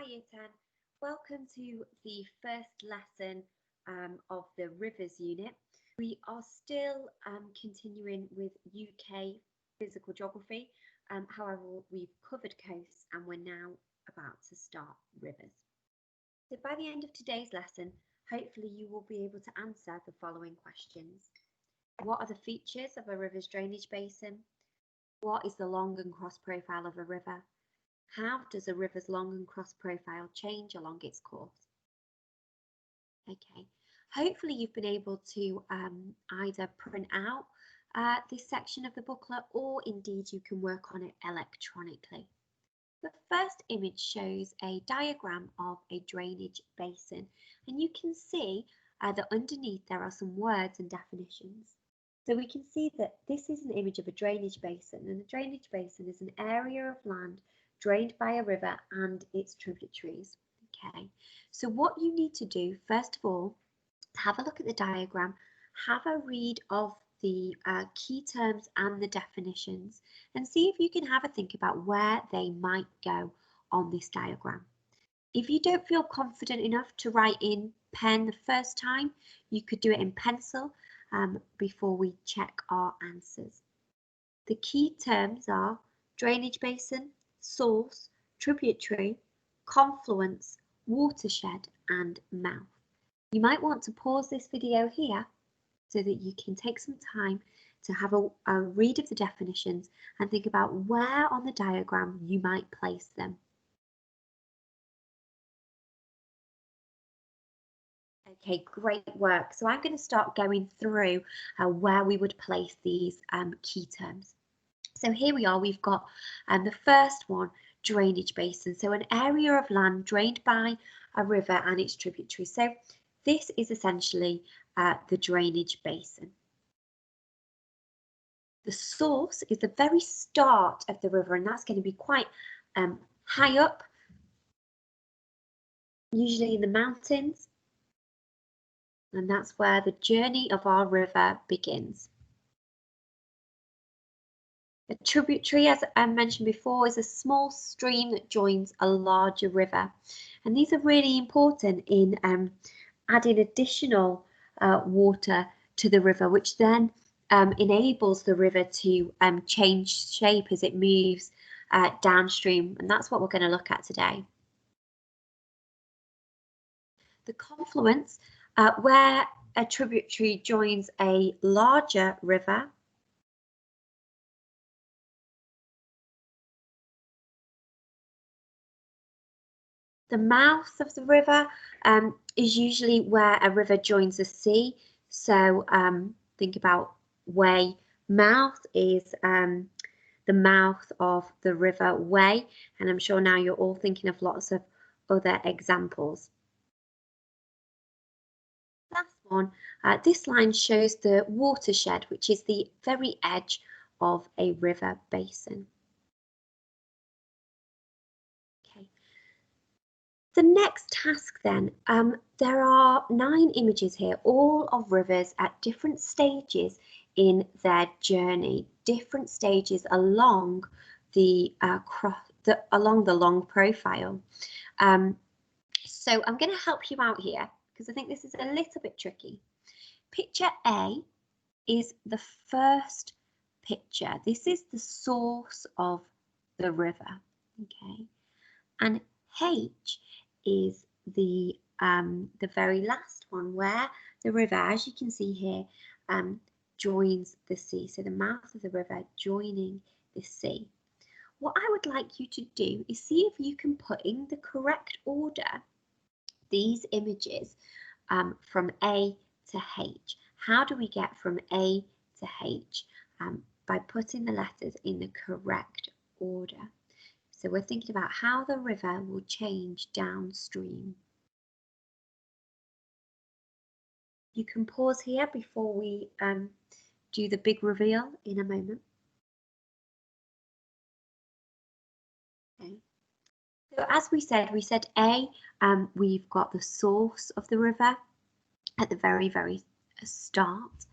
Hi Year 10, welcome to the first lesson of the Rivers unit. We are still continuing with UK Physical Geography, however we've covered coasts and we're now about to start rivers. So by the end of today's lesson, hopefully you will be able to answer the following questions. What are the features of a river's drainage basin? What is the long and cross profile of a river? How does a river's long and cross profile change along its course? Okay, hopefully you've been able to either print out this section of the booklet or indeed you can work on it electronically. The first image shows a diagram of a drainage basin, and you can see that underneath there are some words and definitions. So we can see that this is an image of a drainage basin, and a drainage basin is an area of land drained by a river and its tributaries. Okay, so what you need to do first of all, have a look at the diagram, have a read of the key terms and the definitions, and see if you can have a think about where they might go on this diagram. If you don't feel confident enough to write in pen the first time, you could do it in pencil before we check our answers. The key terms are drainage basin, source, tributary, confluence, watershed and mouth. You might want to pause this video here so that you can take some time to have a read of the definitions and think about where on the diagram you might place them. Okay, great work. So I'm going to start going through where we would place these key terms. So here we are, we've got the first one, drainage basin. So an area of land drained by a river and its tributaries. So this is essentially the drainage basin. The source is the very start of the river, and that's going to be quite high up, usually in the mountains. And that's where the journey of our river begins. A tributary, as I mentioned before, is a small stream that joins a larger river. And these are really important in adding additional water to the river, which then enables the river to change shape as it moves downstream. And that's what we're going to look at today. The confluence, where a tributary joins a larger river. The mouth of the river is usually where a river joins the sea. So think about Wey. Mouth is the mouth of the river Wey, and I'm sure now you're all thinking of lots of other examples. Last one, this line shows the watershed, which is the very edge of a river basin. The next task then, there are 9 images here, all of rivers at different stages in their journey, different stages along the long profile. So I'm going to help you out here because I think this is a little bit tricky. Picture A is the first picture. This is the source of the river, okay, and H is the very last one where the river, as you can see here, joins the sea. So the mouth of the river joining the sea. What I would like you to do is see if you can put in the correct order these images from A to H. How do we get from A to H? By putting the letters in the correct order. So we're thinking about how the river will change downstream. You can pause here before we do the big reveal in a moment. Okay. So as we said A, we've got the source of the river at the very start.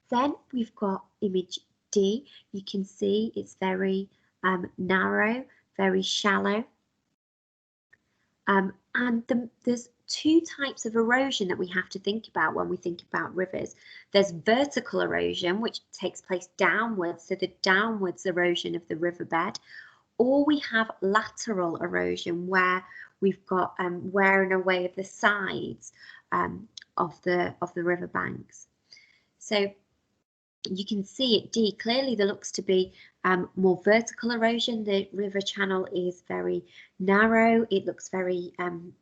Then we've got image D. You can see it's very narrow, very shallow. And there's two types of erosion that we have to think about when we think about rivers. There's vertical erosion, which takes place downwards, so the downwards erosion of the riverbed, or we have lateral erosion where we've got wearing away of the sides of the riverbanks. So you can see at D clearly there looks to be more vertical erosion. The river channel is very narrow, it looks very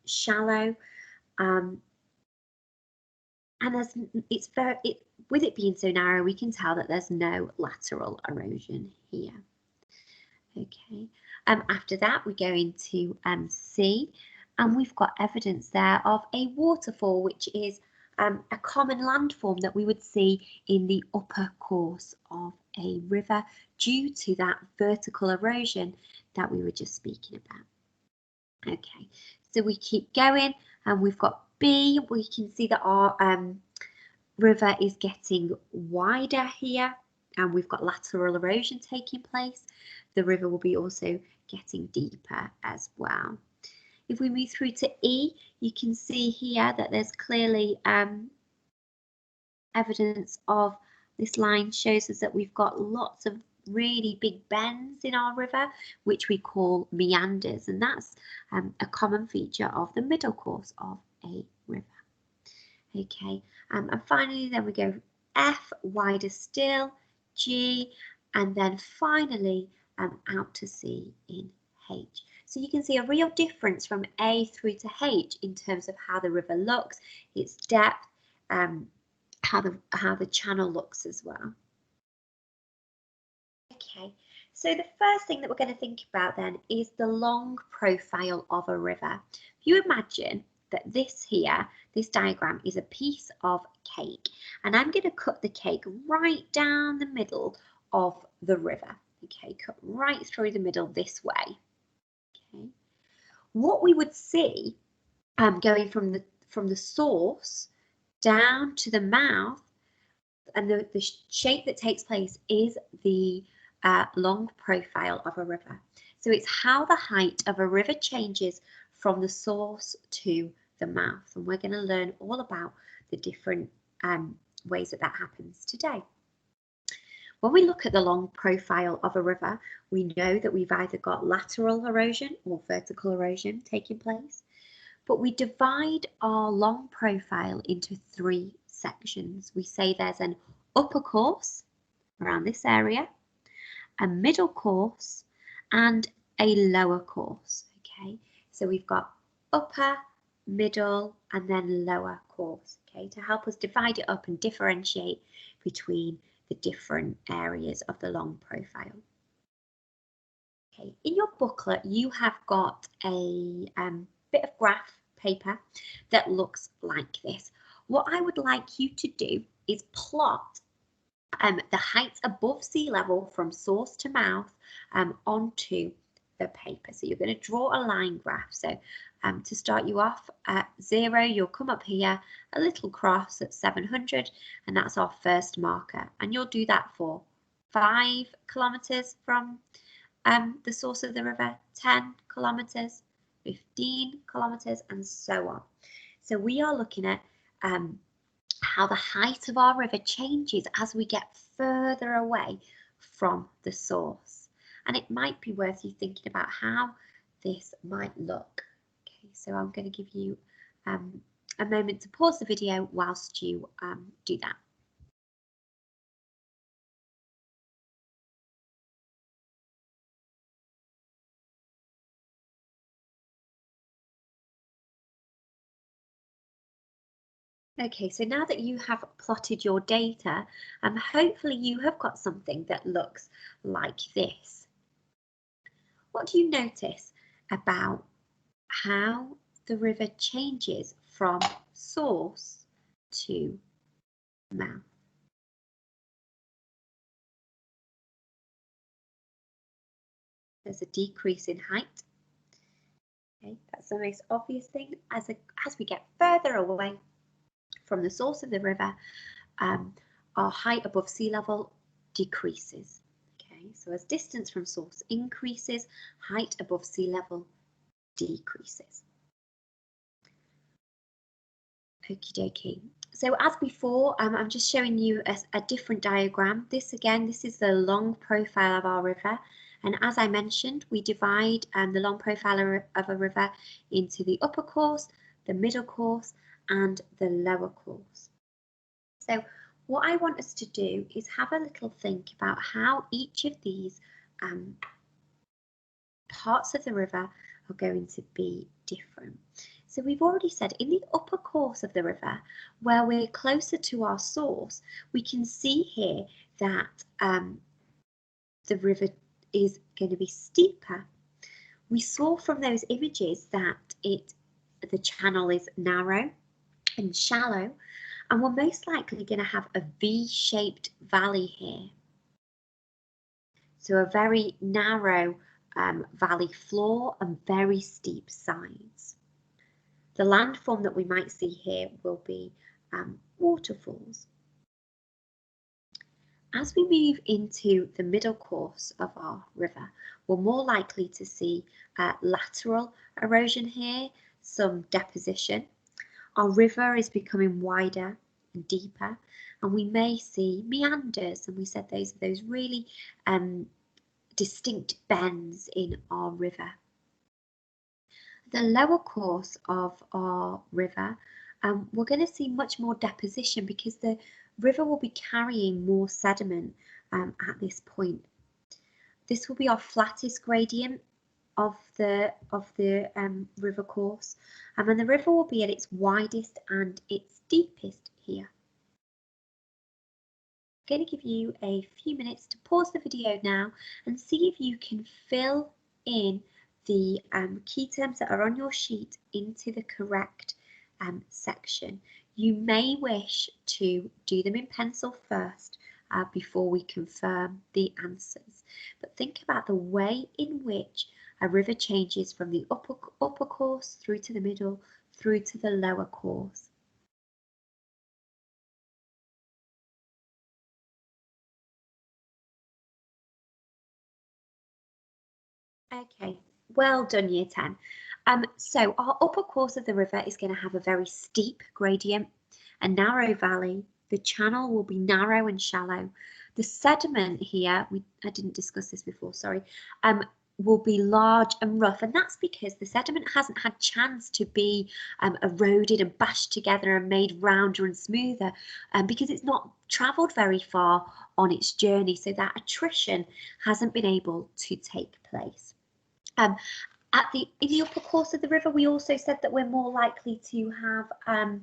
shallow, and with it being so narrow, we can tell that there's no lateral erosion here. Okay, after that we go into C, and we've got evidence there of a waterfall, which is a common landform that we would see in the upper course of a river due to that vertical erosion that we were just speaking about. Okay, so we keep going, and we've got B. We can see that our river is getting wider here, and we've got lateral erosion taking place. The river will be also getting deeper as well. If we move through to E, you can see here that there's clearly evidence of this line shows us that we've got lots of really big bends in our river, which we call meanders, and that's a common feature of the middle course of a river. Okay, and finally then we go F, wider still, G, and then finally out to C in H. So you can see a real difference from A through to H in terms of how the river looks, its depth, how the channel looks as well. Okay, so the first thing that we're going to think about then is the long profile of a river. If you imagine that this diagram is a piece of cake, and I'm going to cut the cake right down the middle of the river. Okay, cut right through the middle this way. Okay, what we would see going from the source down to the mouth, and the shape that takes place is the long profile of a river. So it's how the height of a river changes from the source to the mouth, and we're going to learn all about the different ways that happens today. When we look at the long profile of a river, we know that we've either got lateral erosion or vertical erosion taking place, but we divide our long profile into three sections. We say there's an upper course around this area, a middle course, and a lower course. Okay, so we've got upper, middle, and then lower course, okay, to help us divide it up and differentiate between the different areas of the long profile. Okay, in your booklet you have got a bit of graph paper that looks like this. What I would like you to do is plot the height above sea level from source to mouth onto the paper. So you're going to draw a line graph. So to start you off at 0, you'll come up here, a little cross at 700, and that's our first marker. And you'll do that for 5 kilometers from the source of the river, 10 kilometers, 15 kilometers, and so on. So we are looking at how the height of our river changes as we get further away from the source. And it might be worth you thinking about how this might look. Okay, so I'm going to give you a moment to pause the video whilst you do that. Okay, so now that you have plotted your data, hopefully you have got something that looks like this. What do you notice about how the river changes from source to mouth? There's a decrease in height. Okay, that's the most obvious thing. As we get further away from the source of the river, our height above sea level decreases. Okay, so as distance from source increases, height above sea level decreases. Okie dokie. So as before, I'm just showing you a different diagram. This is the long profile of our river. And as I mentioned, we divide the long profile of a river into the upper course, the middle course, and the lower course. So what I want us to do is have a little think about how each of these parts of the river are going to be different. So we've already said in the upper course of the river, where we're closer to our source, we can see here that the river is going to be steeper. We saw from those images that the channel is narrow and shallow, and we're most likely going to have a V-shaped valley here. So a very narrow valley floor and very steep sides. The landform that we might see here will be waterfalls. As we move into the middle course of our river, we're more likely to see lateral erosion here, some deposition. Our river is becoming wider and deeper, and we may see meanders, and we said those are those really distinct bends in our river. The lower course of our river, we're going to see much more deposition because the river will be carrying more sediment at this point. This will be our flattest gradient of the river course, and the river will be at its widest and its deepest here. I'm going to give you a few minutes to pause the video now and see if you can fill in the key terms that are on your sheet into the correct section. You may wish to do them in pencil first before we confirm the answers, but think about the way in which a river changes from the upper course through to the middle, through to the lower course. Okay, well done, Year 10. So our upper course of the river is going to have a very steep gradient, a narrow valley. The channel will be narrow and shallow. The sediment here, I didn't discuss this before, sorry, will be large and rough, and that's because the sediment hasn't had chance to be eroded and bashed together and made rounder and smoother because it's not travelled very far on its journey, so that attrition hasn't been able to take place. In the upper course of the river, we also said that we're more likely to have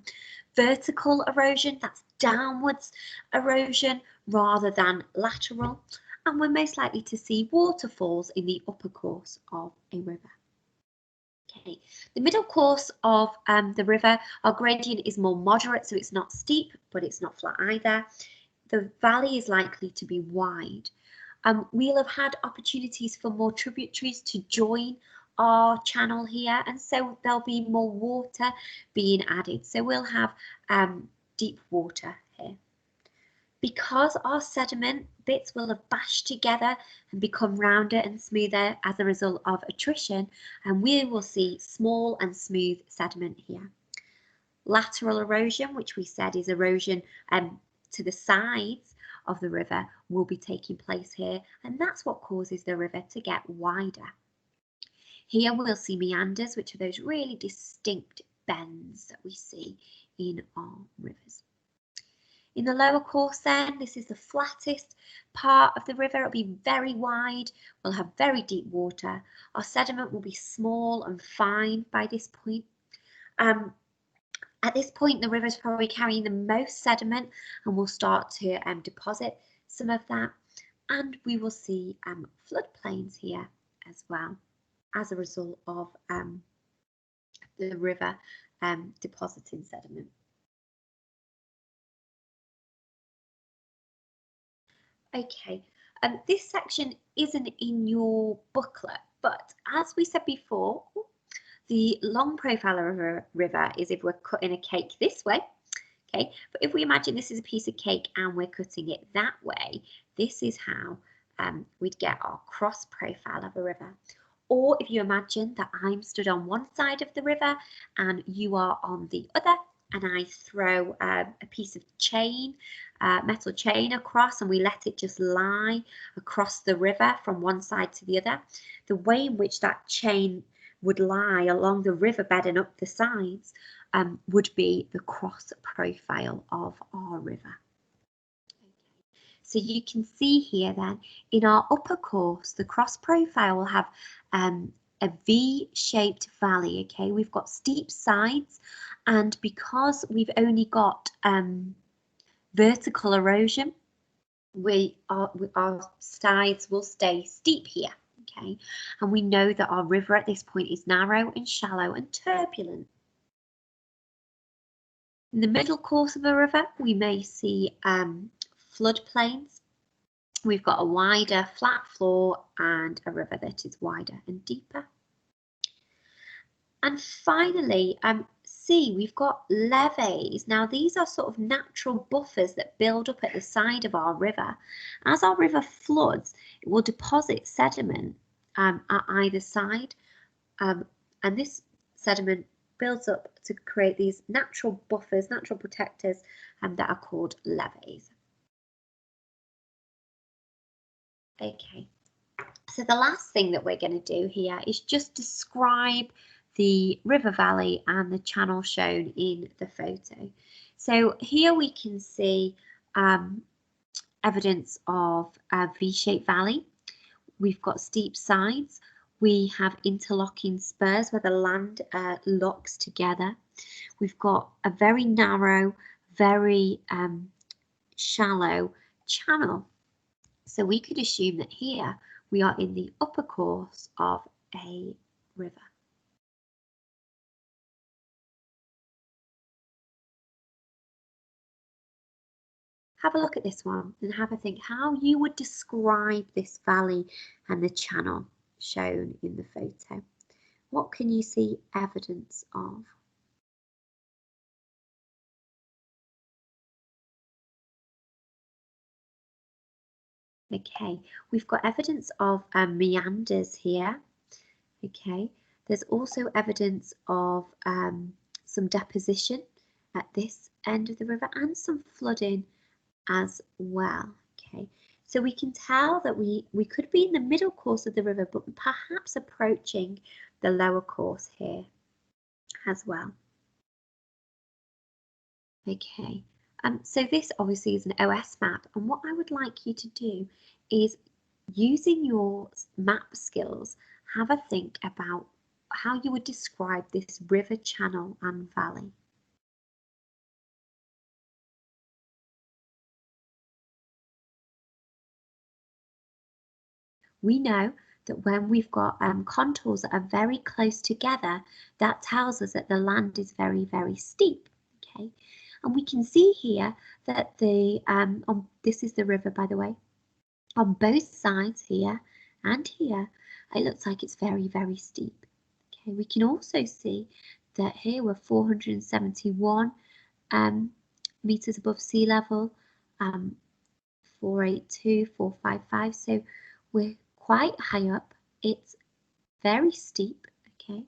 vertical erosion, that's downwards erosion rather than lateral, and we're most likely to see waterfalls in the upper course of a river. Okay, the middle course of the river, our gradient is more moderate, so it's not steep, but it's not flat either. The valley is likely to be wide. We'll have had opportunities for more tributaries to join our channel here, and so there'll be more water being added. So we'll have deep water here. Because our sediment bits will have bashed together and become rounder and smoother as a result of attrition, and we will see small and smooth sediment here. Lateral erosion, which we said is erosion to the sides of the river, will be taking place here, and that's what causes the river to get wider. Here we'll see meanders, which are those really distinct bends that we see in our rivers. In the lower course then, this is the flattest part of the river. It'll be very wide, we'll have very deep water. Our sediment will be small and fine by this point. At this point, the river is probably carrying the most sediment, and we'll start to deposit some of that, and we will see floodplains here as well as a result of the river depositing sediment. Okay, this section isn't in your booklet, but as we said before, the long profile of a river is if we're cutting a cake this way, okay? But if we imagine this is a piece of cake and we're cutting it that way, this is how we'd get our cross profile of a river. Or if you imagine that I'm stood on one side of the river and you are on the other, and I throw a piece of chain, metal chain across, and we let it just lie across the river from one side to the other, the way in which that chain would lie along the riverbed and up the sides would be the cross profile of our river. So you can see here then in our upper course, the cross profile will have a V-shaped valley. Okay, we've got steep sides, and because we've only got vertical erosion, our sides will stay steep here. Okay, and we know that our river at this point is narrow and shallow and turbulent. In the middle course of a river, we may see floodplains. We've got a wider flat floor and a river that is wider and deeper. And finally, C, we've got levees. Now these are sort of natural buffers that build up at the side of our river. As our river floods, it will deposit sediment at either side, and this sediment builds up to create these natural buffers, natural protectors, that are called levees. Okay, so the last thing that we're going to do here is just describe the river valley and the channel shown in the photo. So here we can see evidence of a V-shaped valley. We've got steep sides. We have interlocking spurs where the land locks together. We've got a very narrow, very shallow channel. So we could assume that here we are in the upper course of a river. Have a look at this one and have a think how you would describe this valley and the channel shown in the photo. What can you see evidence of? Okay, we've got evidence of meanders here. Okay, there's also evidence of some deposition at this end of the river and some flooding as well. Okay, so we can tell that we could be in the middle course of the river, but perhaps approaching the lower course here as well. Okay, so this obviously is an OS map, and what I would like you to do is, using your map skills, have a think about how you would describe this river channel and valley. We know that when we've got contours that are very close together, that tells us that the land is very, very steep. Okay, and we can see here that this is the river, by the way. On both sides here and here, it looks like it's very, very steep. Okay, we can also see that here we're 471 meters above sea level, 482, 455. So we're quite high up. It's very steep. Okay,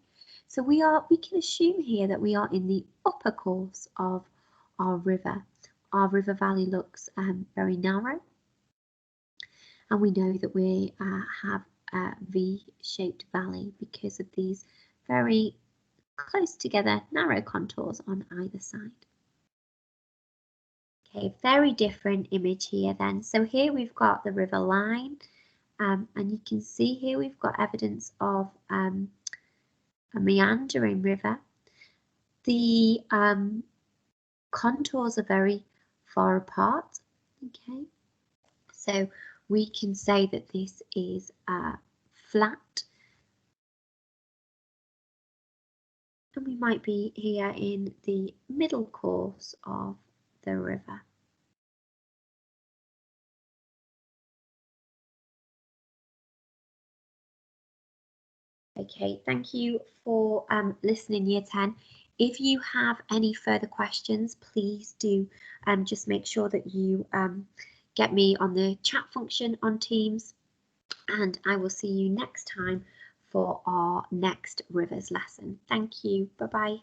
so we can assume here that we are in the upper course of our river. Our river valley looks very narrow, and we know that we have a V-shaped valley because of these very close together narrow contours on either side. Okay, very different image here then. So here we've got the river line, and you can see here we've got evidence of a meandering river. The contours are very far apart. Okay, so we can say that this is flat, and we might be here in the middle course of the river. Okay, thank you for listening, Year 10. If you have any further questions, please do just make sure that you get me on the chat function on Teams, and I will see you next time for our next Rivers lesson. Thank you. Bye-bye.